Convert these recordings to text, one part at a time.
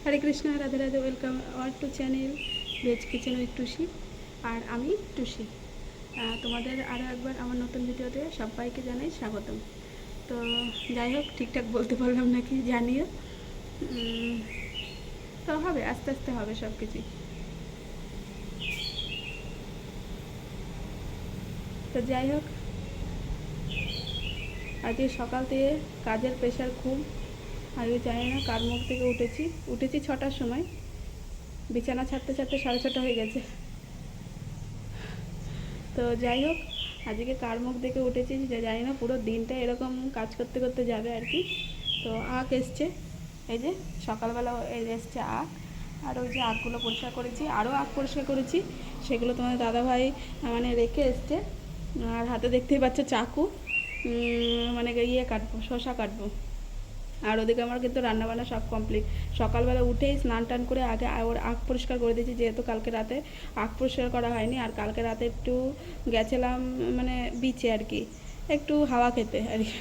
Hare Krishna, Radhe Radhe. Welcome our to channel veg kitchen with Tusi. আর আমি টুসি। তোমাদের আরও একবার আমার নতুন ভিডিওতে সবাইকে জানাই স্বাগতম। তো যাই হোক, ঠিকঠাক বলতে পারলাম নাকি জানিও। তো হবে, আস্তে আস্তে হবে সব কিছুই। তো যাই হোক, আজকে সকাল থেকে কাজের প্রেশার খুব। আজকে জানি না কার মুখ থেকে উঠেছি 6টার সময়। বিছানা ছাড়তে ছাড়তে 6:30 হয়ে গেছে। তো যাই হোক, আজকে কার মুখ দেখে উঠেছি যে জানি না, পুরো দিনটা এরকম কাজ করতে করতে যাবে আর কি। তো আখ এসছে, এই যে সকালবেলা এসছে আখ। আর ওই যে আখগুলো পরিষ্কার করেছি, আরও আখ পরিষ্কার করেছি, সেগুলো তোমাদের দাদাভাই মানে রেখে এসছে। আর হাতে দেখতেই পাচ্ছ চাকু, মানে কাটবো, শসা কাটবো। আর ওদিকে আমার কিন্তু রান্নাবান্না সব কমপ্লিট। সকালবেলা উঠেই স্নান টান করে আগে ওর আখ পরিষ্কার করে দিয়েছি, যেহেতু কালকে রাতে আখ পরিষ্কার করা হয়নি। আর কালকে রাতে একটু গেছিলাম মানে বিচে আর কি, একটু হাওয়া খেতে আর কি।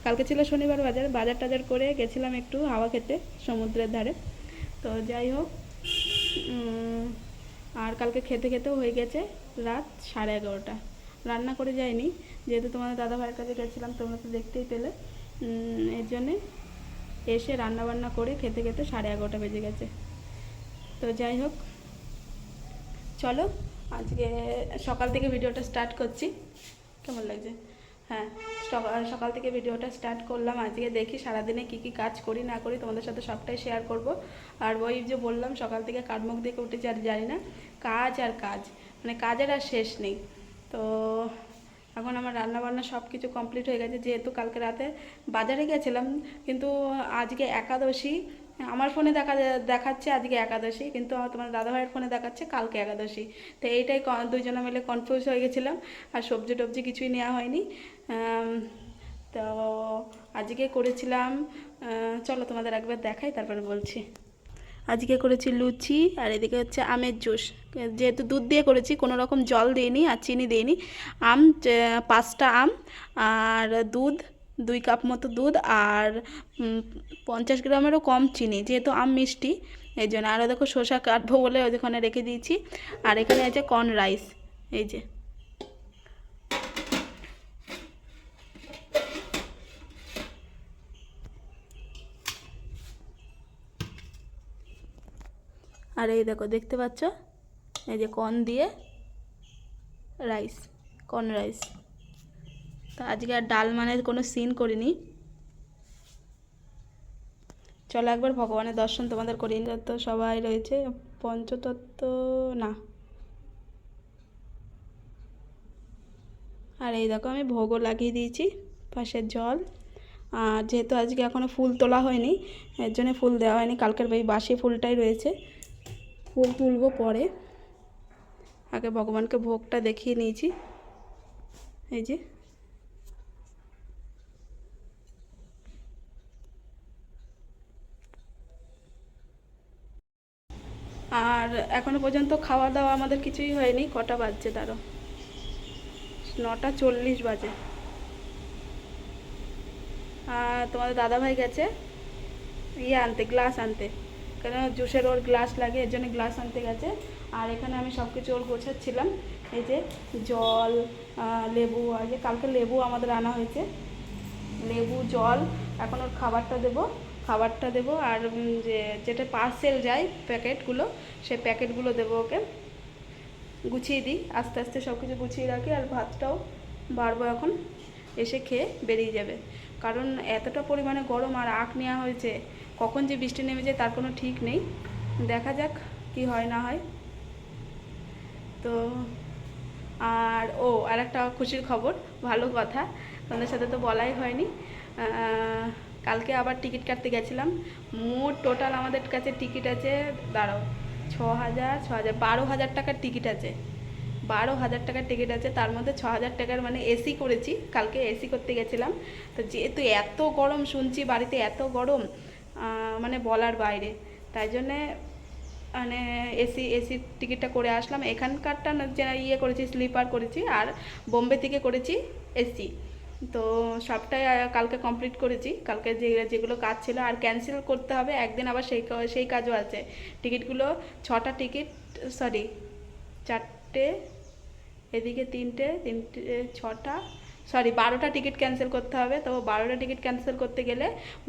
কালকে ছিল শনিবার, বাজার টাজার করে গেছিলাম একটু হাওয়া খেতে সমুদ্রের ধারে। তো যাই হোক, আর কালকে খেতে খেতেও হয়ে গেছে রাত 11:30। রান্না করে যাইনি, যেহেতু তোমাদের দাদা ভাইয়ের কাছে গেছিলাম, তোমরা তো দেখতেই পেলে। এর জন্যে এসে রান্নাবান্না করে খেতে খেতে 11:30 বেজে গেছে। তো যাই হোক, চলো আজকে সকাল থেকে ভিডিওটা স্টার্ট করছি। কেমন লাগছে? হ্যাঁ, সকাল থেকে ভিডিওটা স্টার্ট করলাম। আজকে দেখি সারাদিনে কি কি কাজ করি না করি, তোমাদের সাথে সবটাই শেয়ার করব। আর ওই যে বললাম সকাল থেকে কাঠমুখ দেখে উঠেছি, আর জানি না কাজ আর কাজ, মানে কাজের আর শেষ নেই। তো এখন আমার রান্নাবান্না সব কিছু কমপ্লিট হয়ে গেছে, যেহেতু কালকে রাতে বাজারে গেছিলাম। কিন্তু আজকে একাদশী, আমার ফোনে দেখাচ্ছে আজকে একাদশী, কিন্তু তোমার দাদাভাইয়ের ফোনে দেখাচ্ছে কালকে একাদশী। তো এইটাই দুইজনে মিলে কনফিউজ হয়ে গেছিলাম। আর সবজি টবজি কিছুই নেওয়া হয়নি। তো আজকে করেছিলাম, চলো তোমাদের একবার দেখাই, তারপরে বলছি। আজকে করেছি লুচি, আর এদিকে হচ্ছে আমের জুস। যেহেতু দুধ দিয়ে করেছি, কোনো রকম জল দিইনি আর চিনি দিইনি। আম 5টা আম, আর দুধ 2 কাপ মতো দুধ, আর 50 গ্রামেরও কম চিনি, যেহেতু আম মিষ্টি এই জন্য। আরও দেখো শসা কাটবো বলে ওখানে রেখে দিয়েছি। আর এখানে আছে কর্ন রাইস, এই যে। আর এই দেখো, দেখতে পাচ্ছ, এই যে কর্ন দিয়ে রাইস, কর্ন রাইস। তো আজকে আর ডাল মানে কোনো সিন করিনি। চলো একবার ভগবানের দর্শন তোমাদের করি। তো সবাই রয়েছে, পঞ্চতত্ত্ব না। আর এই দেখো, আমি ভোগও লাগিয়ে দিয়েছি, পাশের জল। আর যেহেতু আজকে এখনও ফুল তোলা হয়নি, এর জন্য ফুল দেওয়া হয়নি, কালকের এই বাসি ফুলটাই রয়েছে। ফুল তুলবো পরে, আগে ভগবানকে ভোগটা দেখিয়ে নিয়েছি, এই যে। আর এখনো পর্যন্ত খাওয়া দাওয়া আমাদের কিছুই হয়নি। কটা বাজছে তারও, 9:40 বাজে। আর তোমাদের দাদাভাই গেছে আনতে, গ্লাস আনতে, কেন জুসের ওর গ্লাস লাগে, এর জন্য গ্লাস আনতে গেছে। আর এখানে আমি সব কিছু ওর গোছাচ্ছিলাম, এই যে জল, লেবু, আর যে কালকে লেবু আমাদের আনা হয়েছে, লেবু জল। এখন ওর খাবারটা দেবো। আর যেটা পার্সেল যায় প্যাকেটগুলো, সেই প্যাকেটগুলো দেবো ওকে। গুছিয়ে দিই, আস্তে আস্তে সব কিছু গুছিয়ে রাখি। আর ভাতটাও বাড়বো এখন, এসে খেয়ে বেরিয়ে যাবে। কারণ এতটা পরিমাণে গরম, আর আখ নেওয়া হয়েছে, কখন যে বৃষ্টি নেমে যায় তার কোনো ঠিক নেই। দেখা যাক কি হয় না হয়। তো আর একটা খুশির খবর, ভালো কথা, তোমাদের সাথে তো বলাই হয়নি। কালকে আবার টিকিট কাটতে গেছিলাম। মোট টোটাল আমাদের কাছে টিকিট আছে, দাঁড়াও, 6,000 12,000 টাকার টিকিট আছে। 12,000 টাকার টিকিট আছে, তার মধ্যে 6,000 টাকার মানে এসি করেছি, কালকে এসি করতে গেছিলাম। তো যেহেতু এত গরম, শুনছি বাড়িতে এত গরম, মানে বলার বাইরে, তাই জন্যে মানে এসির টিকিটটা করে আসলাম। এখানকারটা করেছি, স্লিপার করেছি, আর বোম্বে থেকে করেছি এসি। তো সবটাই কালকে কমপ্লিট করেছি। কালকে যেগুলো কাজ ছিল আর ক্যান্সেল করতে হবে একদিন, আবার সেই কাজও আছে। টিকিটগুলো 6টা টিকিট, সরি 4টে, এদিকে 3টে 6টা, সরি 12টা টিকিট ক্যান্সেল করতে হবে। তো 12টা টিকিট ক্যান্সেল করতে গেলে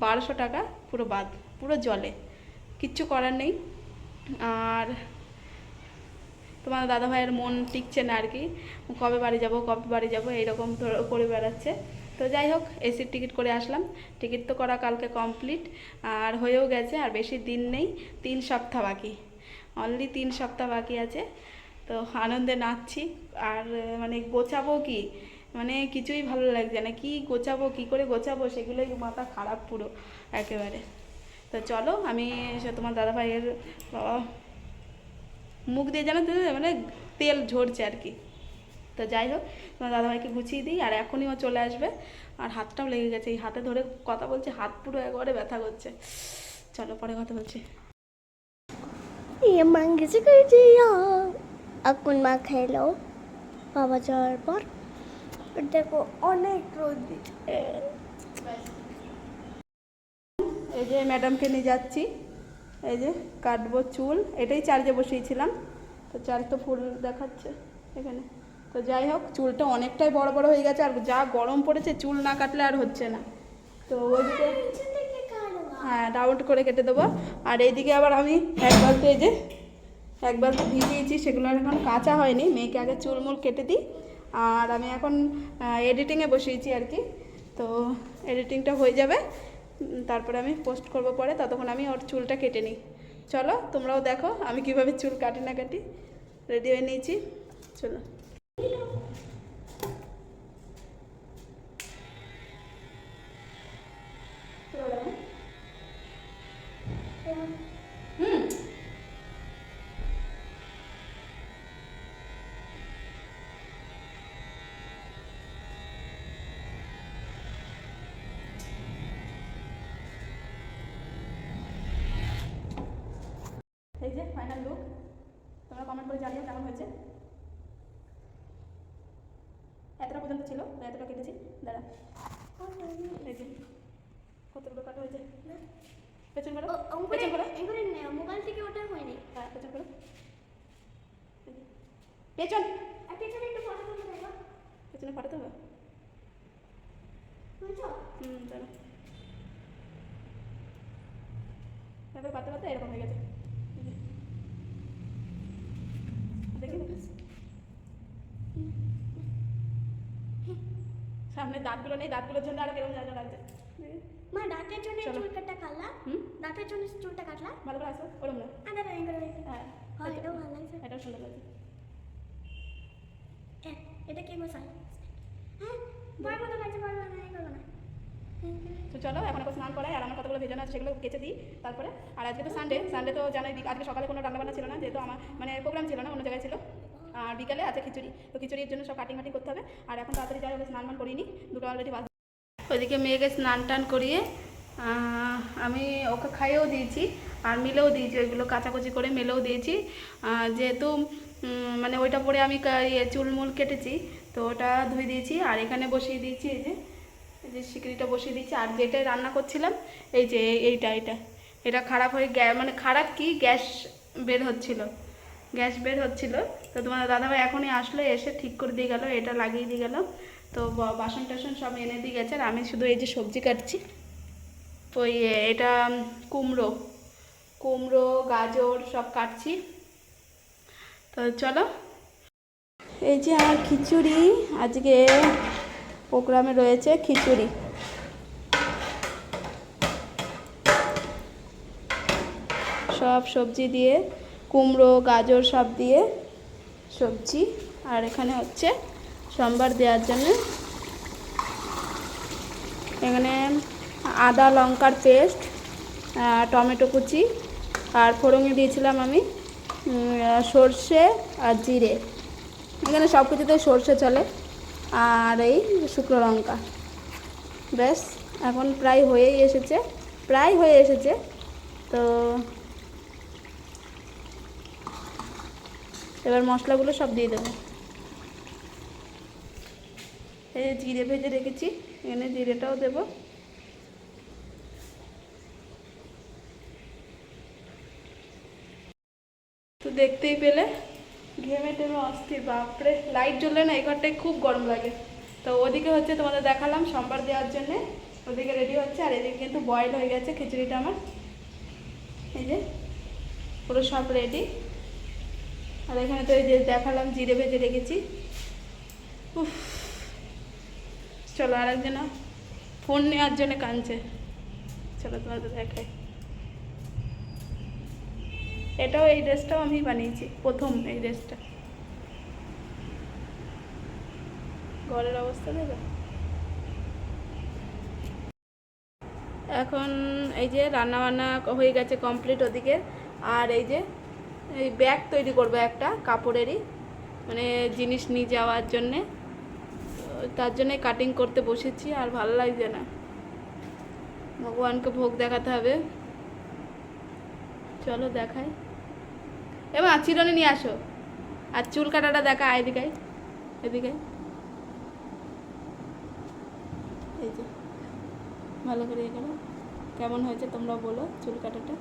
1200 টাকা পুরো বাদ, পুরো জলে, কিচ্ছু করার নেই। আর তোমার দাদাভাইয়ের মন টিকছে না আর কি, কবে বাড়ি যাব এইরকম করে বেড়াচ্ছে। তো যাই হোক, এসির টিকিট করে আসলাম। টিকিট তো করা কালকে কমপ্লিট, আর হয়েও গেছে। আর বেশি দিন নেই, 3 সপ্তাহ বাকি, অনলি 3 সপ্তাহ বাকি আছে। তো আনন্দে নাচছি। আর মানে গোছাবো কি, মানে কিছুই ভালো লাগছে না, কি গোছাবো, কি করে গোছাবো, সেগুলোই মাথা খারাপ পুরো একেবারে। তো চলো, আমি তোমার দাদাভাইয়ের মুখ দিয়ে যেন মানে তেল ঝরছে আর কি। তো যাই হোক, তোমার দাদাভাইকে গুছিয়ে দিই, আর এখনই ও চলে আসবে। আর হাতটাও লেগে গেছে, এই হাতে ধরে কথা বলছে, হাত পুরো একবারে ব্যথা করছে। চলো পরে কথা বলছি। এখন মা খেলো বাবা যাওয়ার পর, দেখো অনেক রোদ দিচ্ছে। এই যে ম্যাডামকে নিয়ে যাচ্ছি, এই যে কাটবো চুল, এটাই চার্জে বসিয়েছিলাম। তো চার্জ তো ফুল দেখাচ্ছে এখানে। তো যাই হোক, চুলটা অনেকটাই বড় বড় হয়ে গেছে, আর যা গরম পড়েছে চুল না কাটলে আর হচ্ছে না। তো ওইদিকে হ্যাঁ রাউন্ড করে কেটে দেবো। আর এইদিকে আবার আমি এক বালতি ভিজিয়েছি, সেগুলো এখন কাঁচা হয়নি, মেয়েকে আগে চুলমুল কেটে দিই। আর আমি এখন এডিটিংয়ে বসিয়েছি আর কি। তো এডিটিংটা হয়ে যাবে, তারপরে আমি পোস্ট করব পরে, ততক্ষণ আমি ওর চুলটা কেটে নিই। চলো তোমরাও দেখো আমি কিভাবে চুল কাটি না কাটি। রেডি হয়ে নিয়েছি, চলো। এই যে ফাইনাল লুক, তোমরা কমেন্ট করে জানিও কেমন হয়েছে। এতটা পর্যন্ত ছিল, এতটা কেটেছি, দাঁড়া। এই যে কতগুলো কাটা হয়েছে, পেছন করো, পেছন করো, মোবাইল থেকে ওটা হয়নি। হ্যাঁ পেছন করো, পেছন, পেছনে একটু ফটো তুলে দেখো। পেছনে ফটো তুলবো, দাঁড়া। তারপরে পাতে পাতে এরকম হয়ে গেছে, দেখি সামনে দাঁতগুলো নেই, দাঁতগুলোর জন্য আরো কেরম জায়গা লাগছে। মা দাঁতের জন্য চুলটা কাটলা, দাঁতের জন্য চুলটা কাটলা, ভালো করে আসো, ওরম না। হ্যাঁ এটাও ভালো লাগছে, এটাও সুন্দর লাগছে। এটা কি মশাই? হ্যাঁ বড় মতো লাগছে, বড় না এই করবো না। তো চলো এখন একবার স্নান করাই, আর আমার কতগুলো ভেজানো আছে সেগুলো কেচে দিই তারপরে। আর আজকে তো সানডে তো জানাই, আজকে সকালে কোনো রান্নাবান্না ছিল না, যেহেতু আমার মানে প্রোগ্রাম ছিল না, অন্য জায়গায় ছিল। আর বিকালে আছে খিচুড়ি, তো খিচুড়ির জন্য সব কাটিং করতে হবে। আর এখন তাড়াতাড়ি যাই, ওকে স্নান করিনি, দুটো অলরেডি বাজে। ওইদিকে মেয়েকে স্নান টান করিয়ে আমি ওকে খাইয়েও দিয়েছি, আর মেলেও দিয়েছি, ওইগুলো কাচাকুচি করে মেলেও দিয়েছি। যেহেতু মানে ওইটা পরে আমি চুলমুল কেটেছি, তো ওটা ধুয়ে দিয়েছি। আর এখানে বসিয়ে দিয়েছি এই যে সিকড়িটা বসিয়ে দিয়েছি। আর যেটাই রান্না করছিলাম, এই যে এটা খারাপ হয়ে মানে খারাপ কি, গ্যাস বের হচ্ছিল। তো তোমার দাদাভাই এখনই আসলো, এসে ঠিক করে দিয়ে গেল, এটা লাগিয়ে দিয়ে গেল। তো বাসন টাসন সব এনে দিয়ে গেছে। আর আমি শুধু এই যে সবজি কাটছি, ওই এটা কুমড়ো গাজর সব কাটছি। তো চলো, এই যে আমার খিচুড়ি, আজকে প্রোগ্রামে রয়েছে খিচুড়ি। সব সবজি দিয়ে, কুমড়ো গাজর সব দিয়ে সবজি। আর এখানে হচ্ছে সোমবার দেওয়ার জন্য এখানে আদা লঙ্কার পেস্ট, টমেটো কুচি, আর ফোড়নে দিয়েছিলাম আমি সর্ষে আর জিরে। এখানে সব কিছুতে সর্ষে চলে, আর এই শুকনো লঙ্কা। ব্যাস, এখন প্রায় হয়ে এসেছে। তো এবার মশলাগুলো সব দিয়ে দেবো। এই যে জিরে ভেজে রেখেছি, এখানে জিরেটাও দেবো। তো দেখতেই পেলে ঘেমে টেমে অস্থির, বাপরে লাইট জ্বললে না এই ঘরটায় খুব গরম লাগে। তো ওদিকে হচ্ছে তোমাদের দেখালাম সোমবার দেওয়ার জন্যে, ওদিকে রেডি হচ্ছে। আর এদিকে কিন্তু বয়েল হয়ে গেছে খিচুড়িটা আমার, এই যে পুরো সব রেডি। আর এখানে তো এই যে দেখালাম জিরে ভেজে রেখেছি। উফ, চলো আরেকজন ফোন নেওয়ার জন্য কাঁদছে, চলো তোমাদের দেখাই। এটাও, এই ড্রেসটাও আমি বানিয়েছি প্রথম, এই ড্রেসটা। ঘরের অবস্থা দেখো। এখন এই যে রান্না বান্না হয়ে গেছে কমপ্লিট ওদিকে। আর এই যে এই ব্যাগ তৈরি করবো একটা কাপড়েরই, মানে জিনিস নিয়ে যাওয়ার জন্যে। তার জন্যে কাটিং করতে বসেছি, আর ভালো লাগছে না, ভগবানকে ভোগ দেখাতে হবে। চলো দেখাই। এবার চিরুনি নিয়ে আসো, আর চুল কাটাটা দেখা, এদিকে এদিকে, এই যে ভালো করে এখানে কেমন হয়েছে তোমরা বলো চুল কাটাটা।